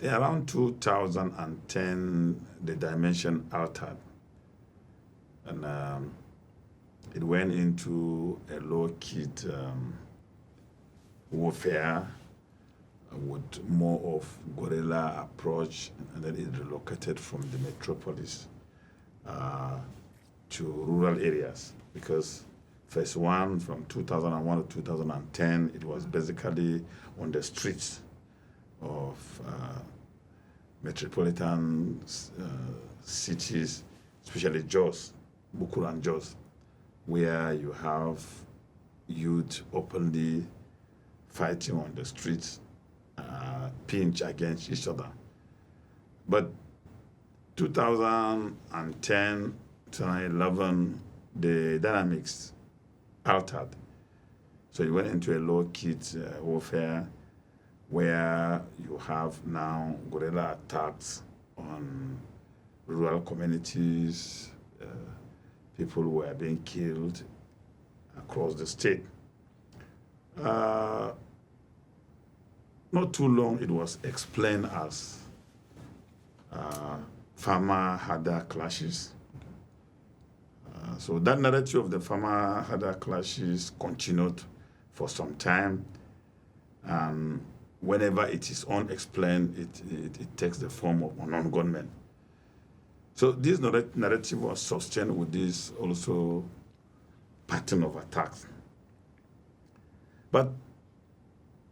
Around 2010, the dimension altered, and it went into a low-key warfare with more of guerrilla approach, and then it relocated from the metropolis uh, to rural areas because phase one from 2001 to 2010, it was basically on the streets of metropolitan cities, especially Jos, Bukuru and Jos, where you have youth openly fighting on the streets, pinch against each other. But 2010, 2011, the dynamics altered. So you went into a low-key warfare where you have now guerrilla attacks on rural communities. People were being killed across the state. Not too long, it was explained as farmer-herder clashes. So that narrative of the farmer-herder clashes continued for some time. And whenever it is unexplained, it takes the form of unknown gunmen. So this narrative was sustained with this also pattern of attacks. But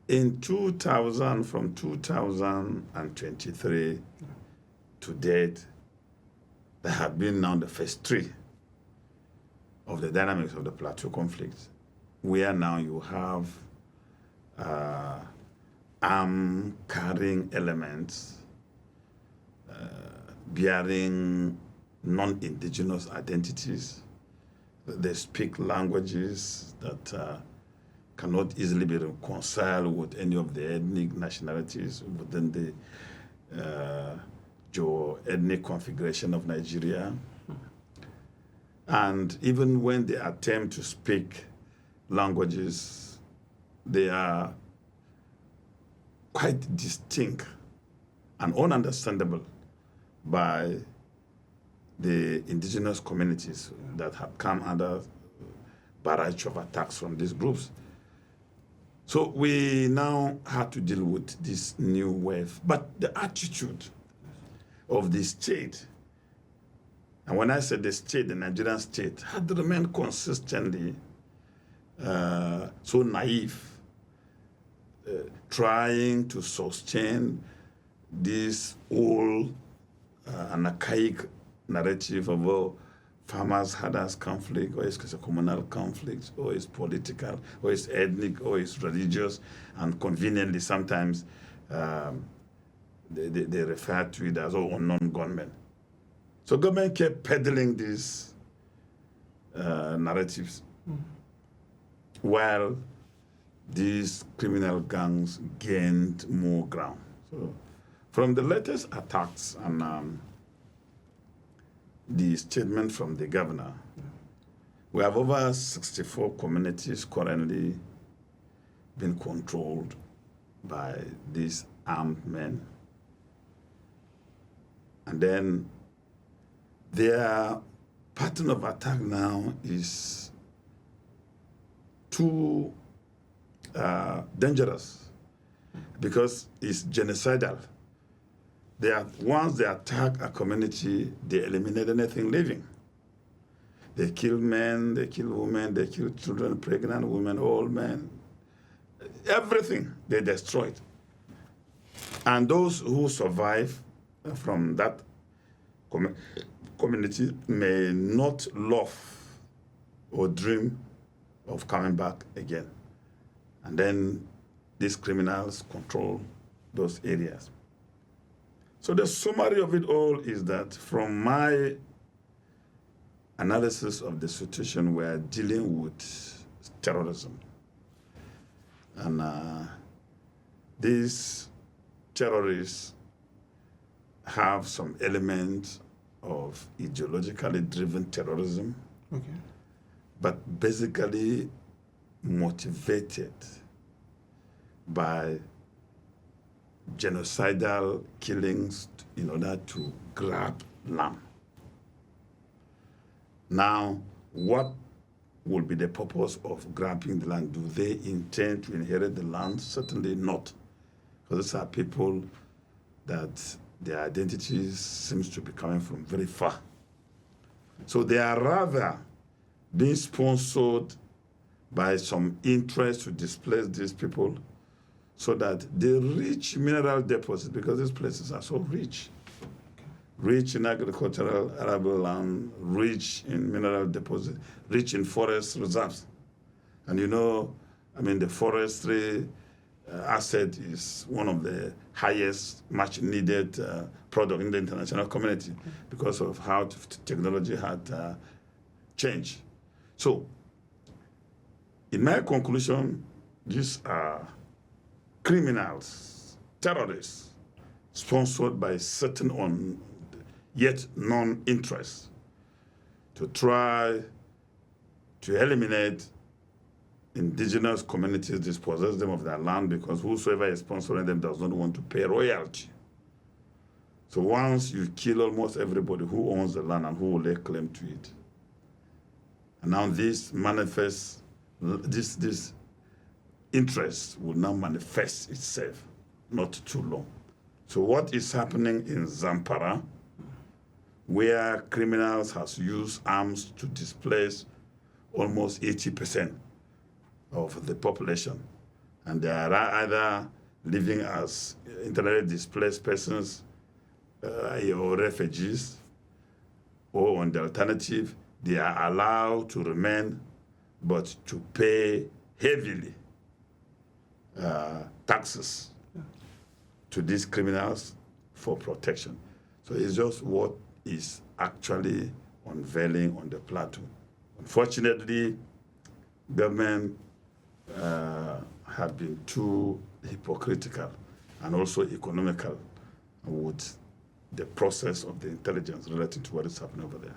in 2000, from 2023 to date, there have been now the phase three of the dynamics of the Plateau conflict, where now you have arm-carrying elements bearing non-indigenous identities. They speak languages that cannot easily be reconciled with any of the ethnic nationalities within the geo-ethnic configuration of Nigeria. And even when they attempt to speak languages, they are quite distinct and ununderstandable by the indigenous communities that have come under barrage of attacks from these groups. So we now had to deal with this new wave. But the attitude of the state, and when I say the state, the Nigerian state, had remained consistently so naive, trying to sustain this old an archaic narrative of farmers herders conflict, or it's a communal conflict, or it's political, or it's ethnic, or it's religious, and conveniently sometimes they refer to it as unknown gunmen. So government kept peddling these narratives while these criminal gangs gained more ground. So from the latest attacks and the statement from the governor, we have over 64 communities currently being controlled by these armed men. And then their pattern of attack now is too dangerous because it's genocidal. Once they attack a community, they eliminate anything living. They kill men, they kill women, they kill children, pregnant women, old men. Everything they destroyed. And those who survive from that community may not love or dream of coming back again. And then these criminals control those areas. So the summary of it all is that from my analysis of the situation, we're dealing with terrorism. And these terrorists have some elements of ideologically driven terrorism, but basically motivated by genocidal killings in order to grab land. Now, what will be the purpose of grabbing the land? Do they intend to inherit the land? Certainly not. Because these are people that their identities seems to be coming from very far. So they are rather being sponsored by some interest to displace these people so that they reach mineral deposits, because these places are so rich. Rich in agricultural arable land, rich in mineral deposits, rich in forest reserves. And the forestry asset is one of the highest, much needed product in the international community because of how technology had changed. So, in my conclusion, these are criminals, terrorists, sponsored by certain yet non-interest to try to eliminate indigenous communities, dispossess them of their land, because whosoever is sponsoring them does not want to pay royalty. So once you kill almost everybody, who owns the land and who will lay claim to it? And now this interest will now manifest itself not too long. So what is happening in Zamfara, where criminals has used arms to displace almost 80% of the population, and they are either living as internally displaced persons or refugees, or on the alternative, they are allowed to remain but to pay heavily taxes to these criminals for protection. So it's just what is actually unveiling on the plateau. Unfortunately, government have been too hypocritical and also economical with the process of the intelligence related to what is happening over there.